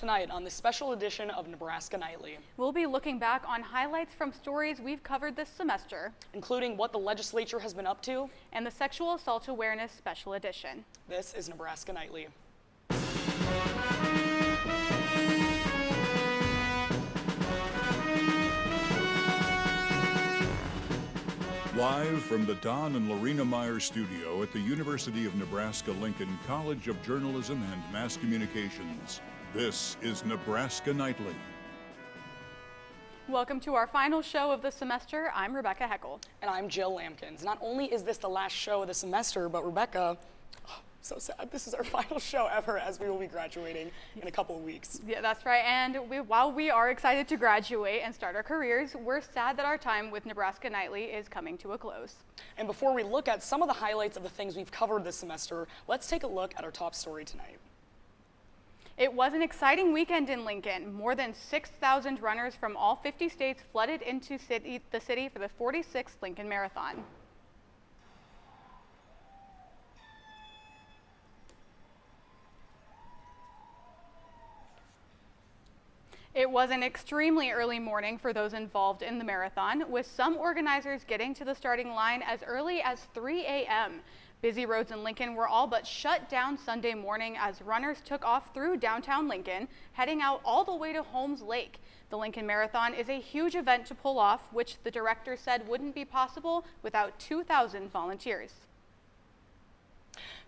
Tonight on this special edition of Nebraska Nightly. We'll be looking back on highlights from stories we've covered this semester, including what the legislature has been up to, and the Sexual Assault Awareness Special Edition. This is Nebraska Nightly. Live from the Don and Lorena Meyer studio at the University of Nebraska-Lincoln College of Journalism and Mass Communications, this is Nebraska Nightly. Welcome to our final show of the semester. I'm Rebecca Heckel. And I'm Jill Lampkins. Not only is this the last show of the semester, but Rebecca, so sad, this is our final show ever as we will be graduating in a couple of weeks. Yeah, that's right. And while we are excited to graduate and start our careers, we're sad that our time with Nebraska Nightly is coming to a close. And before we look at some of the highlights of the things we've covered this semester, let's take a look at our top story tonight. It was an exciting weekend in Lincoln. More than 6,000 runners from all 50 states flooded into the city for the 46th Lincoln Marathon. It was an extremely early morning for those involved in the marathon, with some organizers getting to the starting line as early as 3 a.m. Busy roads in Lincoln were all but shut down Sunday morning as runners took off through downtown Lincoln, heading out all the way to Holmes Lake. The Lincoln Marathon is a huge event to pull off, which the director said wouldn't be possible without 2,000 volunteers.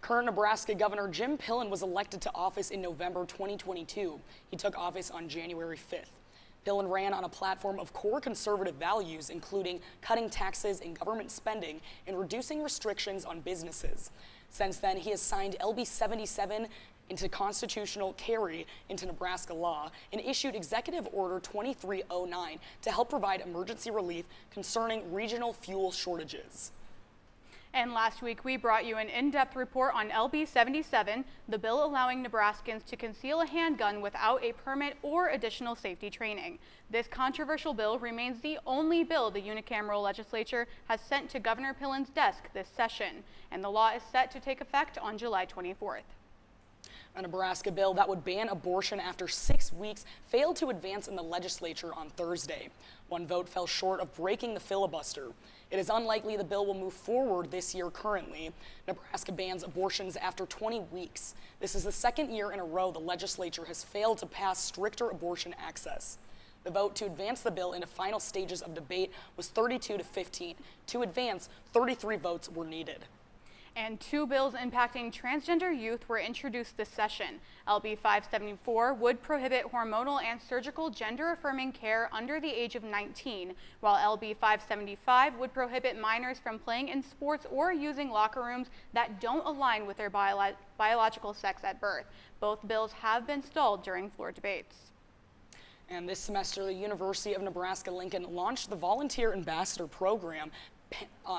Current Nebraska Governor Jim Pillen was elected to office in November 2022. He took office on January 5th. Pillen ran on a platform of core conservative values, including cutting taxes and government spending and reducing restrictions on businesses. Since then, he has signed LB 77 into constitutional carry into Nebraska law and issued Executive Order 2309 to help provide emergency relief concerning regional fuel shortages. And last week, we brought you an in-depth report on LB 77, the bill allowing Nebraskans to conceal a handgun without a permit or additional safety training. This controversial bill remains the only bill the unicameral legislature has sent to Governor Pillen's desk this session, and the law is set to take effect on July 24th. A Nebraska bill that would ban abortion after 6 weeks failed to advance in the legislature on Thursday. One vote fell short of breaking the filibuster. It is unlikely the bill will move forward this year currently. Nebraska bans abortions after 20 weeks. This is the second year in a row the legislature has failed to pass stricter abortion access. The vote to advance the bill into final stages of debate was 32 to 15. To advance, 33 votes were needed. And two bills impacting transgender youth were introduced this session. LB 574 would prohibit hormonal and surgical gender-affirming care under the age of 19, while LB 575 would prohibit minors from playing in sports or using locker rooms that don't align with their biological sex at birth. Both bills have been stalled during floor debates. And this semester, the University of Nebraska-Lincoln launched the Volunteer Ambassador Program,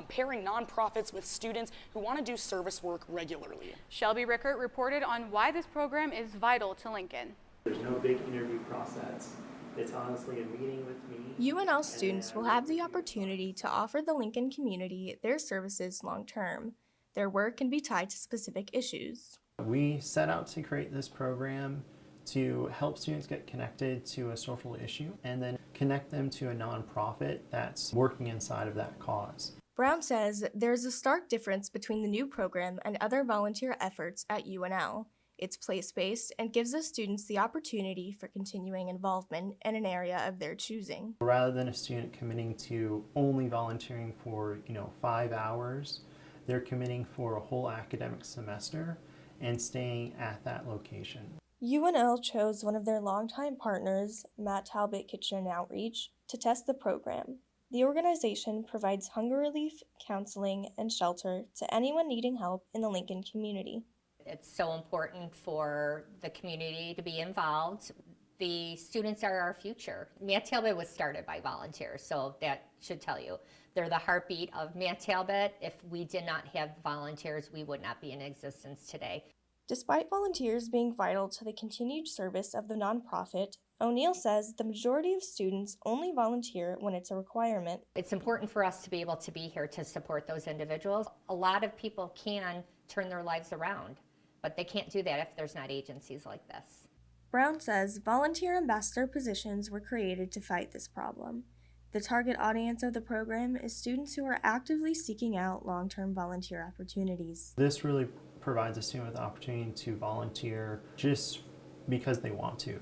pairing nonprofits with students who want to do service work regularly. Shelby Rickert reported on why this program is vital to Lincoln. There's no big interview process. It's honestly a meeting with me. UNL students will have the opportunity to offer the Lincoln community their services long term. Their work can be tied to specific issues. We set out to create this program to help students get connected to a social issue and then connect them to a nonprofit that's working inside of that cause. Brown says there's a stark difference between the new program and other volunteer efforts at UNL. It's place-based and gives the students the opportunity for continuing involvement in an area of their choosing. Rather than a student committing to only volunteering for 5 hours, they're committing for a whole academic semester and staying at that location. UNL chose one of their longtime partners, Matt Talbot Kitchen and Outreach, to test the program. The organization provides hunger relief, counseling, and shelter to anyone needing help in the Lincoln community. It's so important for the community to be involved. The students are our future. Matt Talbot was started by volunteers, so that should tell you. They're the heartbeat of Matt Talbot. If we did not have volunteers, we would not be in existence today. Despite volunteers being vital to the continued service of the nonprofit, O'Neill says the majority of students only volunteer when it's a requirement. It's important for us to be able to be here to support those individuals. A lot of people can turn their lives around, but they can't do that if there's not agencies like this. Brown says volunteer ambassador positions were created to fight this problem. The target audience of the program is students who are actively seeking out long-term volunteer opportunities. This really provides a student with the opportunity to volunteer just because they want to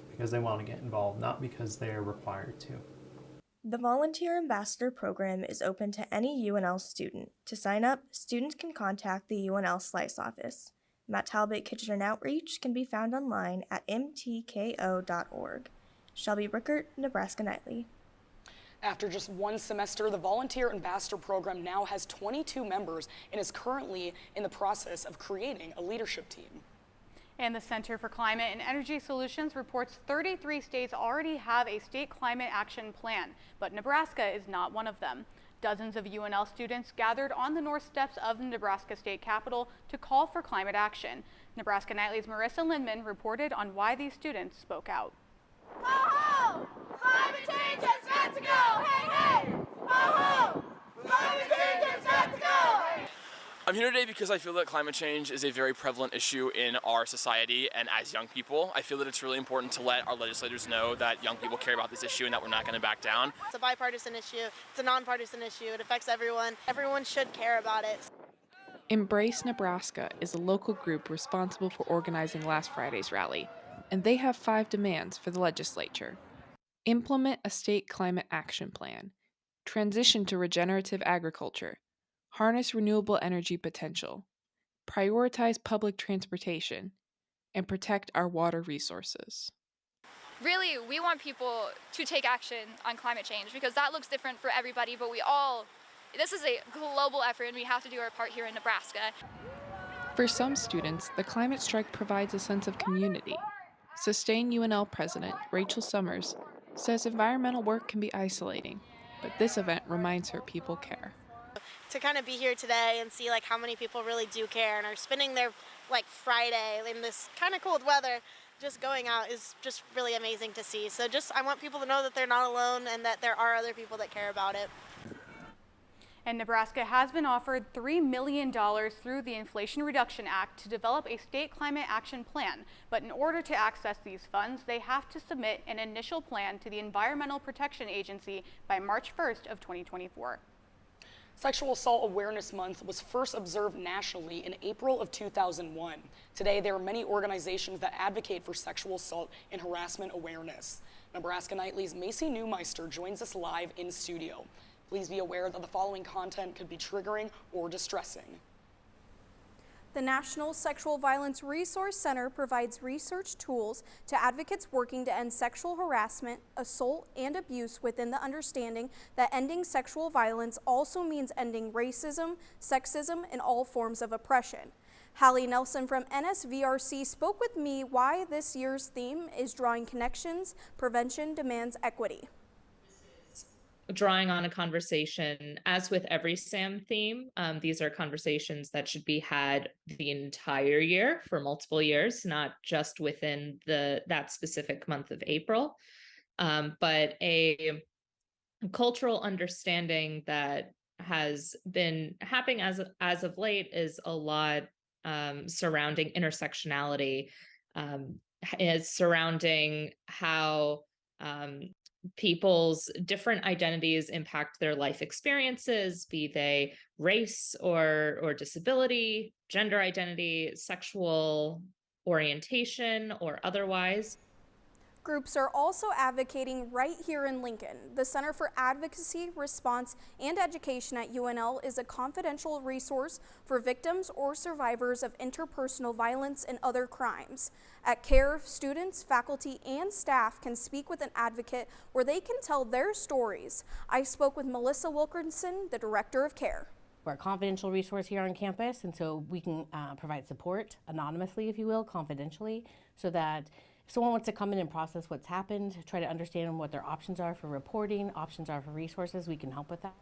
get involved, not because they're required to. The Volunteer Ambassador Program is open to any UNL student. To sign up, students can contact the UNL Slice office. Matt Talbot Kitchen Outreach can be found online at mtko.org. Shelby Rickert, Nebraska Nightly. After just one semester, the Volunteer Ambassador Program now has 22 members and is currently in the process of creating a leadership team. And the Center for Climate and Energy Solutions reports 33 states already have a state climate action plan, but Nebraska is not one of them. Dozens of UNL students gathered on the north steps of the Nebraska State Capitol to call for climate action. Nebraska Nightly's Marissa Lindman reported on why these students spoke out. Ho ho! Climate change has got to go! Hey hey! Ho ho! Climate change has got to go! I'm here today because I feel that climate change is a very prevalent issue in our society, and as young people, I feel that it's really important to let our legislators know that young people care about this issue and that we're not going to back down. It's a bipartisan issue. It's a nonpartisan issue. It affects everyone. Everyone should care about it. Embrace Nebraska is a local group responsible for organizing last Friday's rally, and they have 5 demands for the legislature. Implement a state climate action plan. Transition to regenerative agriculture. Harness renewable energy potential. Prioritize public transportation. And protect our water resources. Really, we want people to take action on climate change because that looks different for everybody, but this is a global effort and we have to do our part here in Nebraska. For some students, the climate strike provides a sense of community. Sustain UNL President Rachel Summers says environmental work can be isolating, but this event reminds her people care. To kind of be here today and see how many people really do care and are spending their Friday in this kind of cold weather, just going out is just really amazing to see. So I want people to know that they're not alone and that there are other people that care about it. And Nebraska has been offered $3 million through the Inflation Reduction Act to develop a state climate action plan. But in order to access these funds, they have to submit an initial plan to the Environmental Protection Agency by March 1st of 2024. Sexual Assault Awareness Month was first observed nationally in April of 2001. Today, there are many organizations that advocate for sexual assault and harassment awareness. Nebraska Nightly's Macy Neumeister joins us live in studio. Please be aware that the following content could be triggering or distressing. The National Sexual Violence Resource Center provides research tools to advocates working to end sexual harassment, assault, and abuse within the understanding that ending sexual violence also means ending racism, sexism, and all forms of oppression. Hallie Nelson from NSVRC spoke with me why this year's theme is Drawing Connections, Prevention Demands Equity. Drawing on a conversation, as with every SAM theme, these are conversations that should be had the entire year for multiple years, not just within that specific month of April, but a cultural understanding that has been happening as of late is a lot surrounding intersectionality, is surrounding how people's different identities impact their life experiences, be they race or disability, gender identity, sexual orientation, or otherwise. Groups are also advocating right here in Lincoln. The Center for Advocacy, Response, and Education at UNL is a confidential resource for victims or survivors of interpersonal violence and other crimes. At CARE, students, faculty, and staff can speak with an advocate where they can tell their stories. I spoke with Melissa Wilkinson, the director of CARE. We're a confidential resource here on campus, and so we can provide support anonymously, if you will, confidentially, so that if someone wants to come in and process what's happened, try to understand what their options are for reporting, options are for resources, we can help with that.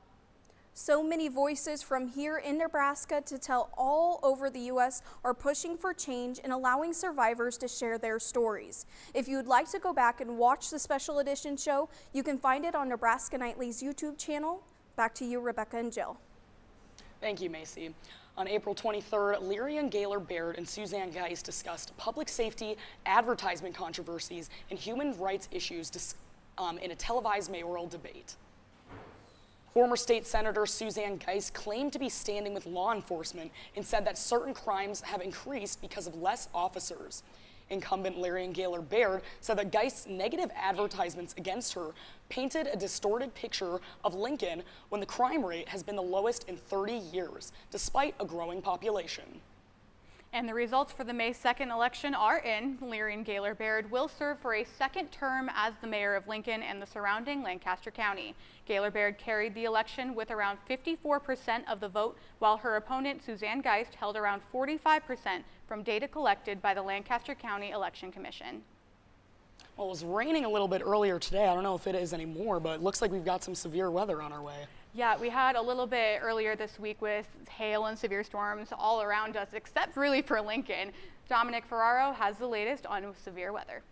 So many voices from here in Nebraska to tell all over the U.S. are pushing for change and allowing survivors to share their stories. If you'd like to go back and watch the special edition show, you can find it on Nebraska Nightly's YouTube channel. Back to you, Rebecca and Jill. Thank you, Macy. On April 23rd, Leary and Gaylor Baird and Suzanne Geist discussed public safety, advertisement controversies, and human rights issues in a televised mayoral debate. Former state senator Suzanne Geist claimed to be standing with law enforcement and said that certain crimes have increased because of less officers. Incumbent Larry and Gaylor Baird said that Geist's negative advertisements against her painted a distorted picture of Lincoln when the crime rate has been the lowest in 30 years, despite a growing population. And the results for the May 2nd election are in. Leary and Gaylor Baird will serve for a second term as the mayor of Lincoln and the surrounding Lancaster County. Gaylor Baird carried the election with around 54% of the vote, while her opponent, Suzanne Geist, held around 45% from data collected by the Lancaster County Election Commission. Well, it was raining a little bit earlier today. I don't know if it is anymore, but it looks like we've got some severe weather on our way. Yeah, we had a little bit earlier this week with hail and severe storms all around us, except really for Lincoln. Dominic Ferraro has the latest on severe weather.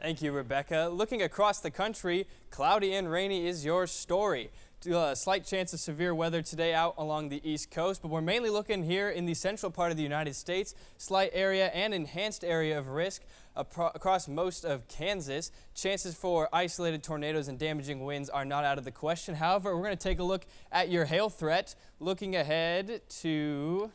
Thank you, Rebecca. Looking across the country, cloudy and rainy is your story. A slight chance of severe weather today out along the East Coast, but we're mainly looking here in the central part of the United States. Slight area and enhanced area of risk across most of Kansas. Chances for isolated tornadoes and damaging winds are not out of the question. However, we're going to take a look at your hail threat. Looking ahead to...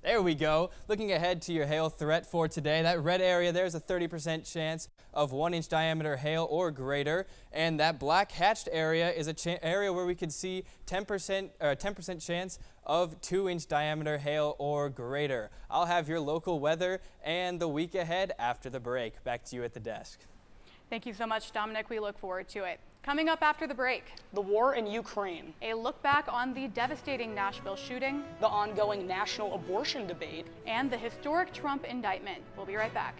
There we go. Looking ahead to your hail threat for today, that red area there's a 30% chance of 1-inch diameter hail or greater, and that black hatched area is an area where we could see 10% chance of 2-inch diameter hail or greater. I'll have your local weather and the week ahead after the break. Back to you at the desk. Thank you so much, Dominic. We look forward to it. Coming up after the break, the war in Ukraine, a look back on the devastating Nashville shooting, the ongoing national abortion debate, and the historic Trump indictment. We'll be right back.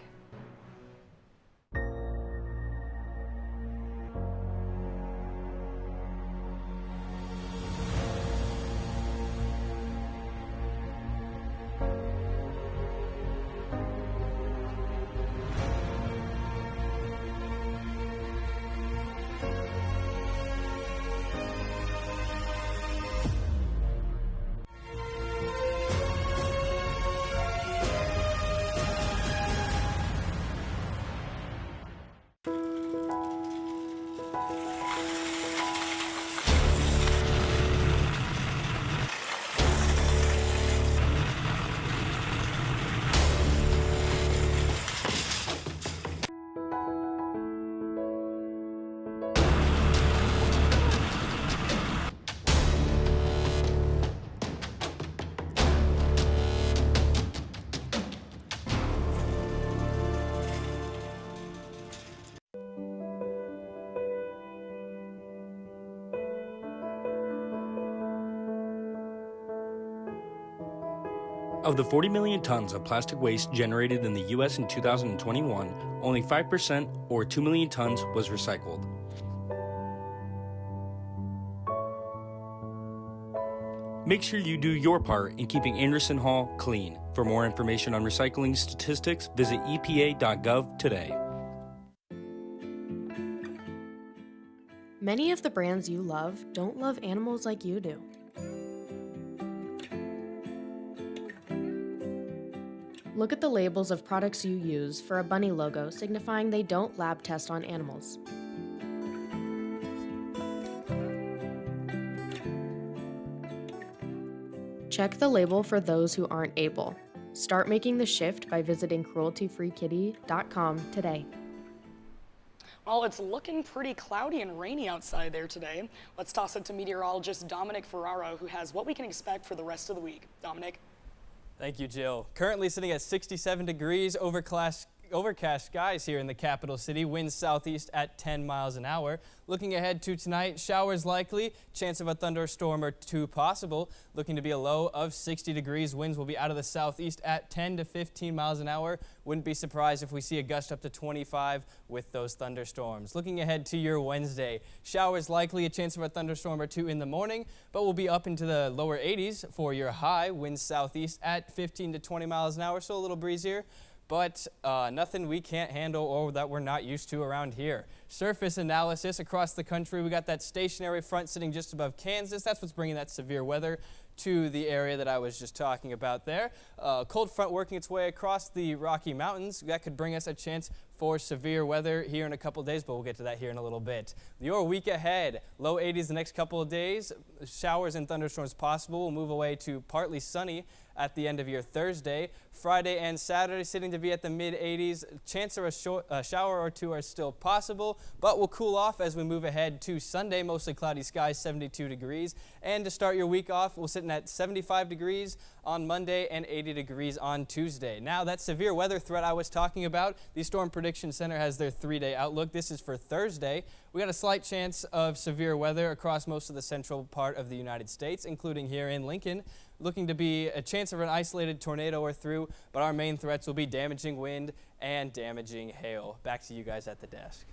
Of the 40 million tons of plastic waste generated in the U.S. in 2021, only 5%, or 2 million tons, was recycled. Make sure you do your part in keeping Anderson Hall clean. For more information on recycling statistics, visit epa.gov today. Many of the brands you love don't love animals like you do. Look at the labels of products you use for a bunny logo signifying they don't lab test on animals. Check the label for those who aren't able. Start making the shift by visiting crueltyfreekitty.com today. Well, it's looking pretty cloudy and rainy outside there today. Let's toss it to meteorologist Dominic Ferraro, who has what we can expect for the rest of the week. Dominic? Thank you, Jill. Currently sitting at 67 degrees, overcast skies here in the capital city, winds southeast at 10 miles an hour. Looking ahead to tonight, showers likely, chance of a thunderstorm or two possible. Looking to be a low of 60 degrees, winds will be out of the southeast at 10 to 15 miles an hour. Wouldn't be surprised if we see a gust up to 25 with those thunderstorms. Looking ahead to your Wednesday, showers likely, a chance of a thunderstorm or two in the morning, but we'll be up into the lower 80s for your high, winds southeast at 15 to 20 miles an hour, so a little breezier. But nothing we can't handle or that we're not used to around here. Surface analysis across the country. We got that stationary front sitting just above Kansas. That's what's bringing that severe weather to the area that I was just talking about there. Cold front working its way across the Rocky Mountains. That could bring us a chance for severe weather here in a couple days, but we'll get to that here in a little bit. Your week ahead, low 80s the next couple of days. Showers and thunderstorms possible. We'll move away to partly sunny at the end of your Thursday. Friday and Saturday sitting to be at the mid-80s. Chance of a shower or two are still possible, but will cool off as we move ahead to Sunday. Mostly cloudy skies, 72 degrees. And to start your week off, we're sitting at 75 degrees on Monday and 80 degrees on Tuesday. Now, that severe weather threat I was talking about, the Storm Prediction Center has their 3-day outlook. This is for Thursday. We got a slight chance of severe weather across most of the central part of the United States, including here in Lincoln. Looking to be a chance of an isolated tornado or through, but our main threats will be damaging wind and damaging hail. Back to you guys at the desk.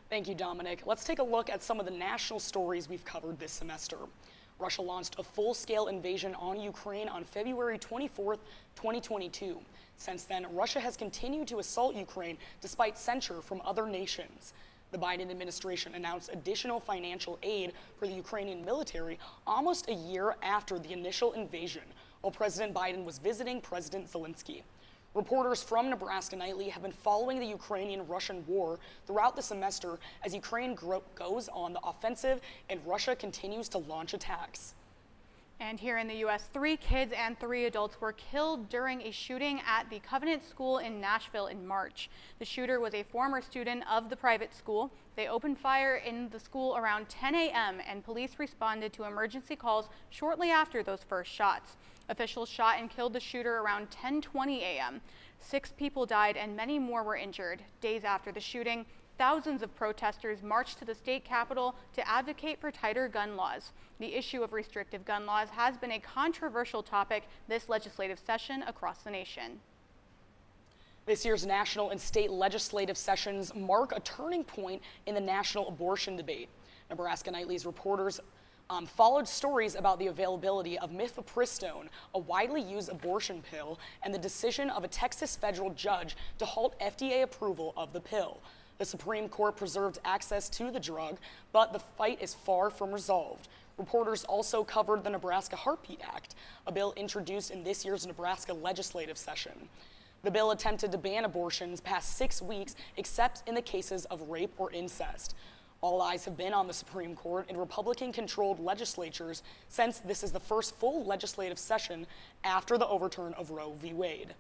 Thank you, Dominic. Let's take a look at some of the national stories we've covered this semester. Russia launched a full-scale invasion on Ukraine on February 24th, 2022. Since then, Russia has continued to assault Ukraine despite censure from other nations. The Biden administration announced additional financial aid for the Ukrainian military almost a year after the initial invasion, while President Biden was visiting President Zelensky. Reporters from Nebraska Nightly have been following the Ukrainian-Russian war throughout the semester as Ukraine goes on the offensive and Russia continues to launch attacks. And here in the U.S., 3 kids and 3 adults were killed during a shooting at the Covenant School in Nashville in March. The shooter was a former student of the private school. They opened fire in the school around 10 a.m. and police responded to emergency calls shortly after those first shots. Officials shot and killed the shooter around 10:20 a.m. 6 people died and many more were injured. Days after the shooting, thousands of protesters marched to the state capitol to advocate for tighter gun laws. The issue of restrictive gun laws has been a controversial topic this legislative session across the nation. This year's national and state legislative sessions mark a turning point in the national abortion debate. Nebraska Nightly's reporters followed stories about the availability of mifepristone, a widely used abortion pill, and the decision of a Texas federal judge to halt FDA approval of the pill. The Supreme Court preserved access to the drug, but the fight is far from resolved. Reporters also covered the Nebraska Heartbeat Act, a bill introduced in this year's Nebraska legislative session. The bill attempted to ban abortions past 6 weeks, except in the cases of rape or incest. All eyes have been on the Supreme Court in Republican-controlled legislatures since this is the first full legislative session after the overturn of Roe v. Wade.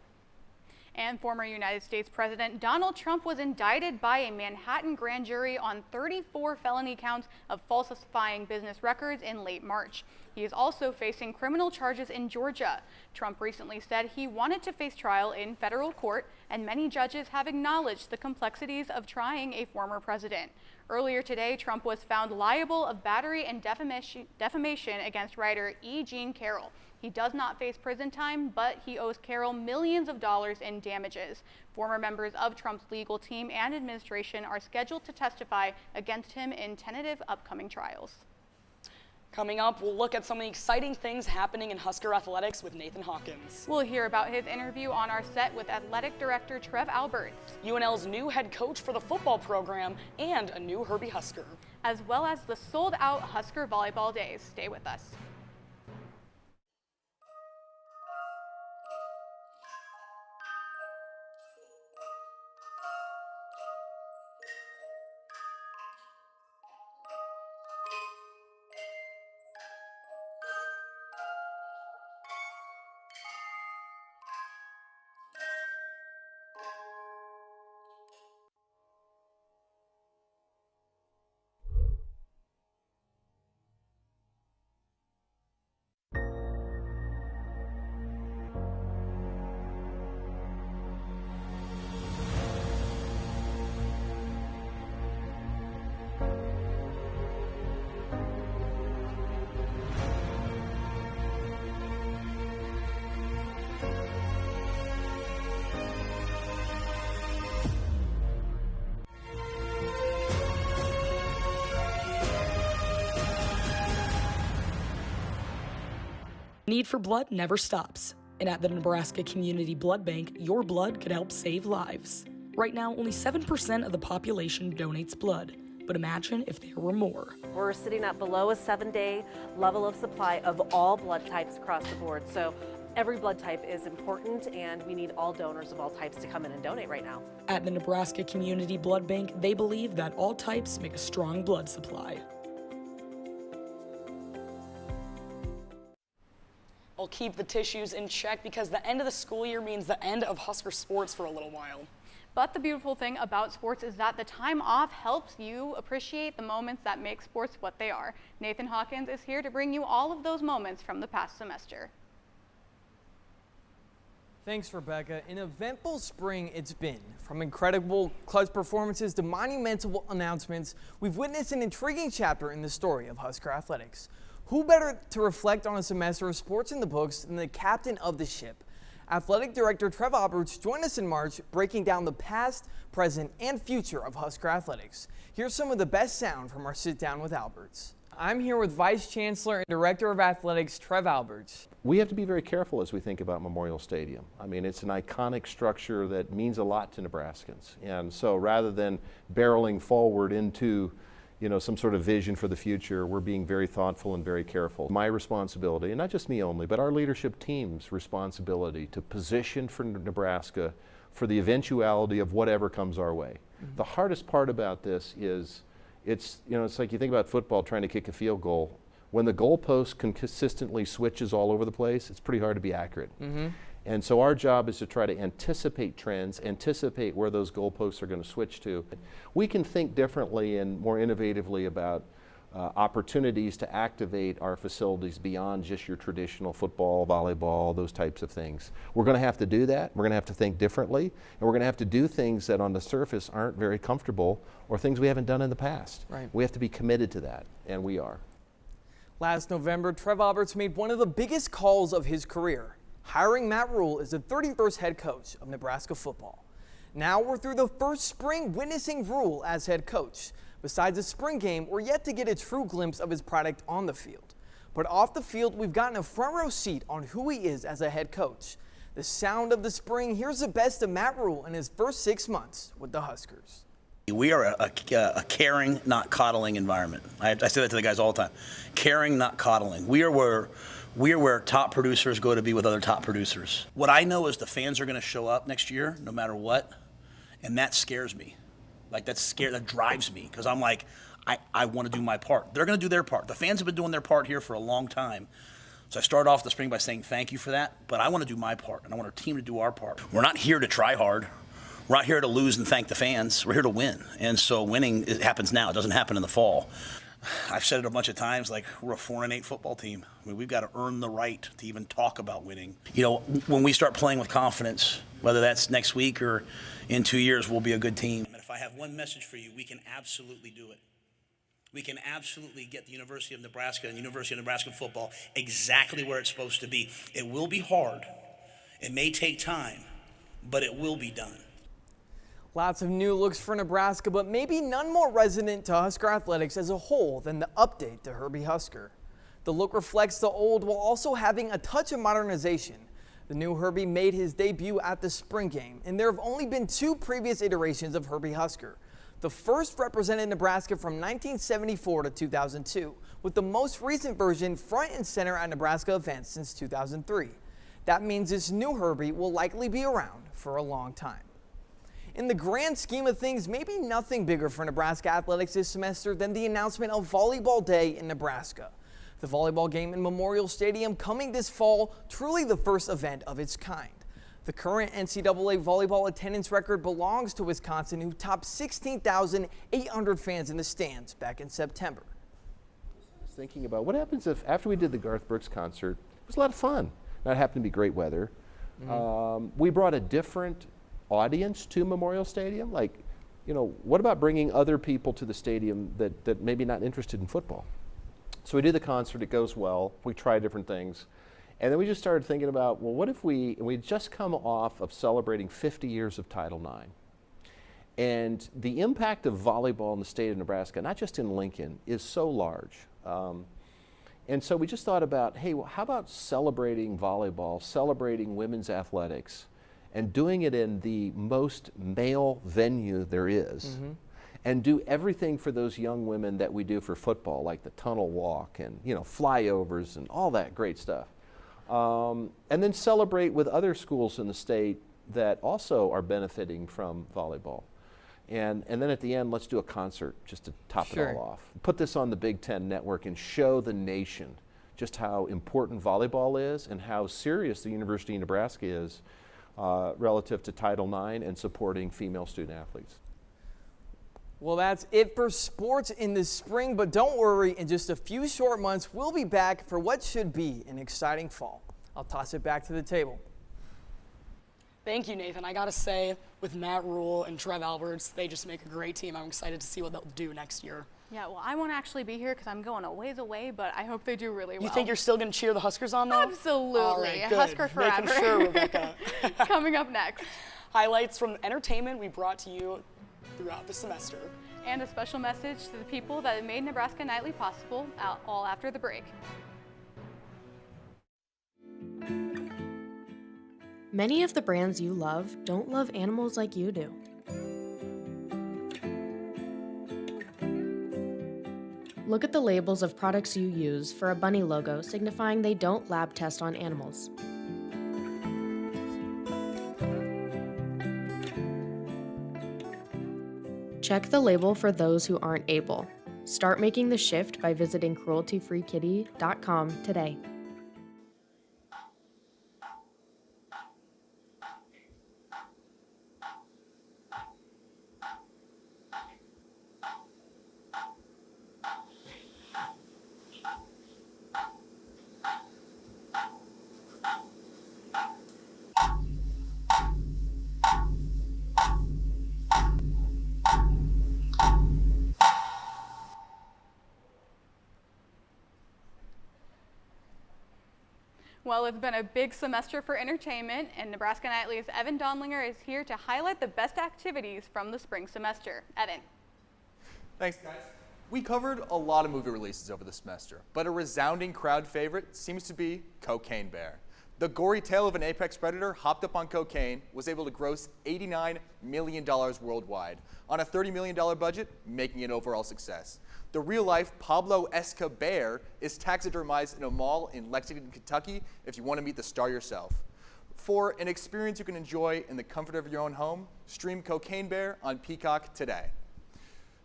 And former United States President Donald Trump was indicted by a Manhattan grand jury on 34 felony counts of falsifying business records in late March. He is also facing criminal charges in Georgia. Trump recently said he wanted to face trial in federal court, and many judges have acknowledged the complexities of trying a former president. Earlier today, Trump was found liable of battery and defamation against writer E. Jean Carroll. He does not face prison time, but he owes Carroll millions of dollars in damages. Former members of Trump's legal team and administration are scheduled to testify against him in tentative upcoming trials. Coming up, we'll look at some of the exciting things happening in Husker athletics with Nathan Hawkins. We'll hear about his interview on our set with athletic director Trev Alberts, UNL's new head coach for the football program, and a new Herbie Husker, as well as the sold-out Husker volleyball days. Stay with us. Need for blood never stops. And at the Nebraska Community Blood Bank, your blood could help save lives. Right now, only 7% of the population donates blood. But imagine if there were more. We're sitting at below a 7-day level of supply of all blood types across the board. So every blood type is important, and we need all donors of all types to come in and donate right now. At the Nebraska Community Blood Bank, they believe that all types make a strong blood supply. We'll keep the tissues in check because the end of the school year means the end of Husker sports for a little while. But the beautiful thing about sports is that the time off helps you appreciate the moments that make sports what they are. Nathan Hawkins is here to bring you all of those moments from the past semester. Thanks, Rebecca. An eventful spring it's been. From incredible clutch performances to monumental announcements, we've witnessed an intriguing chapter in the story of Husker athletics. Who better to reflect on a semester of sports in the books than the captain of the ship? Athletic Director Trev Alberts joined us in March, breaking down the past, present, and future of Husker athletics. Here's some of the best sound from our sit-down with Alberts. I'm here with Vice Chancellor and Director of Athletics, Trev Alberts. We have to be very careful as we think about Memorial Stadium. I mean, it's an iconic structure that means a lot to Nebraskans. And so rather than barreling forward into some sort of vision for the future, we're being very thoughtful and very careful. My responsibility, and not just me only, but our leadership team's responsibility to position for Nebraska for the eventuality of whatever comes our way. Mm-hmm. The hardest part about this is it's like you think about football trying to kick a field goal. When the goalpost consistently switches all over the place, it's pretty hard to be accurate. Mm-hmm. And so our job is to try to anticipate trends, anticipate where those goalposts are going to switch to. We can think differently and more innovatively about opportunities to activate our facilities beyond just your traditional football, volleyball, those types of things. We're going to have to do that. We're going to have to think differently, and we're going to have to do things that on the surface aren't very comfortable or things we haven't done in the past. Right. We have to be committed to that, and we are. Last November, Trev Alberts made one of the biggest calls of his career, hiring Matt Rule as the 31st head coach of Nebraska football. Now we're through the first spring witnessing Rule as head coach. Besides the spring game, we're yet to get a true glimpse of his product on the field. But off the field, we've gotten a front row seat on who he is as a head coach. The sound of the spring, here's the best of Matt Rule in his first 6 months with the Huskers. We are a caring, not coddling environment. I say that to the guys all the time. Caring, not coddling. We are where top producers go to be with other top producers. What I know is the fans are going to show up next year, no matter what, and that scares me. Like that drives me, because I'm like, I want to do my part. They're going to do their part. The fans have been doing their part here for a long time. So I started off the spring by saying thank you for that, but I want to do my part, and I want our team to do our part. We're not here to try hard. We're not here to lose and thank the fans. We're here to win. And so winning, it happens now. It doesn't happen in the fall. I've said it a bunch of times, like, we're a 4-8 football team. I mean, we've got to earn the right to even talk about winning. When we start playing with confidence, whether that's next week or in 2 years, we'll be a good team. And if I have one message for you, we can absolutely do it. We can absolutely get the University of Nebraska and University of Nebraska football exactly where it's supposed to be. It will be hard. It may take time, but it will be done. Lots of new looks for Nebraska, but maybe none more resonant to Husker athletics as a whole than the update to Herbie Husker. The look reflects the old while also having a touch of modernization. The new Herbie made his debut at the spring game, and there have only been 2 previous iterations of Herbie Husker. The first represented Nebraska from 1974 to 2002, with the most recent version front and center at Nebraska events since 2003. That means this new Herbie will likely be around for a long time. In the grand scheme of things, maybe nothing bigger for Nebraska athletics this semester than the announcement of Volleyball Day in Nebraska. The volleyball game in Memorial Stadium coming this fall, truly the first event of its kind. The current NCAA volleyball attendance record belongs to Wisconsin, who topped 16,800 fans in the stands back in September. I was thinking about what happens if, after we did the Garth Brooks concert, it was a lot of fun. Now, it happened to be great weather. We brought a different audience to Memorial Stadium. Like, what about bringing other people to the stadium that maybe not interested in football? So we do the concert, it goes well, we try different things. And then we just started thinking about, well, what if we'd just come off of celebrating 50 years of Title IX. And the impact of volleyball in the state of Nebraska, not just in Lincoln, is so large. And so we just thought about, hey, well, how about celebrating volleyball, celebrating women's athletics, and doing it in the most male venue there is, and do everything for those young women that we do for football, like the tunnel walk and, you know, flyovers and all that great stuff. And then celebrate with other schools in the state that also are benefiting from volleyball. And then at the end, let's do a concert just to top it all off. Put this on the Big Ten Network and show the nation just how important volleyball is and how serious the University of Nebraska is relative to Title IX and supporting female student athletes. Well, that's it for sports in the spring, but don't worry, in just a few short months, we'll be back for what should be an exciting fall. I'll toss it back to the table. Thank you, Nathan. I gotta say, with Matt Rule and Trev Alberts, they just make a great team. I'm excited to see what they'll do next year. Yeah, well, I won't actually be here because I'm going a ways away, but I hope they do really well. You think you're still gonna cheer the Huskers on, though? Absolutely. All right, good. Husker forever. Making sure, Rebecca. Coming up next. Highlights from entertainment we brought to you throughout the semester. And a special message to the people that have made Nebraska Nightly possible, all after the break. Many of the brands you love don't love animals like you do. Look at the labels of products you use for a bunny logo signifying they don't lab test on animals. Check the label for those who aren't able. Start making the shift by visiting crueltyfreekitty.com today. Well, it's been a big semester for entertainment, and Nebraska Nightly's Evan Donlinger is here to highlight the best activities from the spring semester. Evan. Thanks, guys. We covered a lot of movie releases over the semester, but a resounding crowd favorite seems to be Cocaine Bear. The gory tale of an apex predator hopped up on cocaine was able to gross $89 million worldwide on a $30 million budget, making it an overall success. The real-life Pablo Escobar is taxidermized in a mall in Lexington, Kentucky if you want to meet the star yourself. For an experience you can enjoy in the comfort of your own home, stream Cocaine Bear on Peacock today.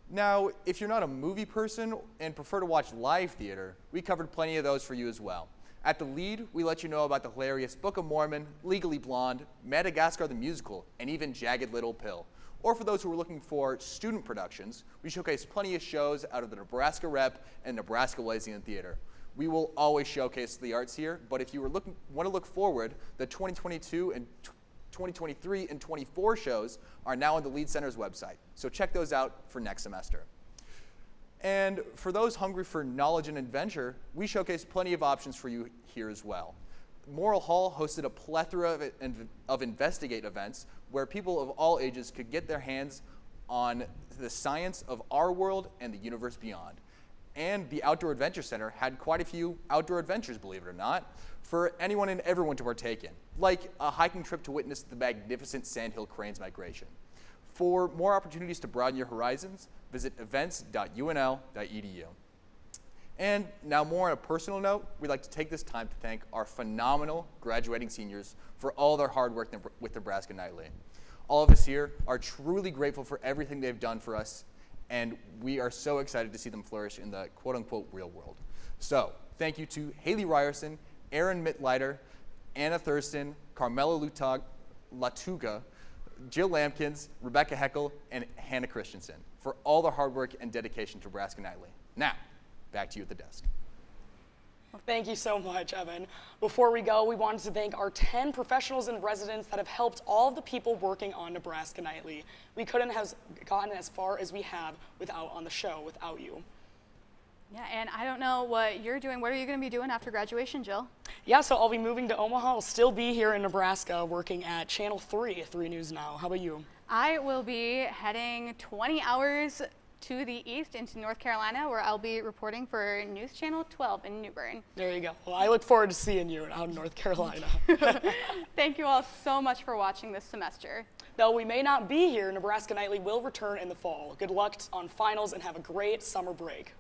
Now, if you're not a movie person and prefer to watch live theater, we covered plenty of those for you as well. At The Lead, we let you know about the hilarious Book of Mormon, Legally Blonde, Madagascar the Musical, and even Jagged Little Pill. Or for those who are looking for student productions, we showcase plenty of shows out of the Nebraska Rep and Nebraska Wesleyan Theater. We will always showcase the arts here, but if you want to look forward, the 2022 and 2023 and 24 shows are now on the Lead Center's website. So check those out for next semester. And for those hungry for knowledge and adventure, we showcase plenty of options for you here as well. Morrill Hall hosted a plethora of Investigate events where people of all ages could get their hands on the science of our world and the universe beyond. And the Outdoor Adventure Center had quite a few outdoor adventures, believe it or not, for anyone and everyone to partake in, like a hiking trip to witness the magnificent sandhill cranes migration. For more opportunities to broaden your horizons, visit events.unl.edu. And now, more on a personal note, we'd like to take this time to thank our phenomenal graduating seniors for all their hard work with Nebraska Nightly. All of us here are truly grateful for everything they've done for us, and we are so excited to see them flourish in the quote-unquote real world. So, thank you to Haley Ryerson, Aaron Mittleiter, Anna Thurston, Carmela Latuga, Jill Lampkins, Rebecca Heckel, and Hannah Christensen for all their hard work and dedication to Nebraska Nightly. Now, back to you at the desk. Well, thank you so much, Evan. Before we go, we wanted to thank our 10 professionals and residents that have helped all of the people working on Nebraska Nightly. We couldn't have gotten as far as we have on the show without you. Yeah, and I don't know what you're doing. What are you going to be doing after graduation, Jill? Yeah, so I'll be moving to Omaha. I'll still be here in Nebraska working at Channel 3 News Now. How about you? I will be heading 20 hours to the east into North Carolina, where I'll be reporting for News Channel 12 in New Bern. There you go. Well, I look forward to seeing you out in North Carolina. Thank you all so much for watching this semester. Though we may not be here, Nebraska Nightly will return in the fall. Good luck on finals and have a great summer break.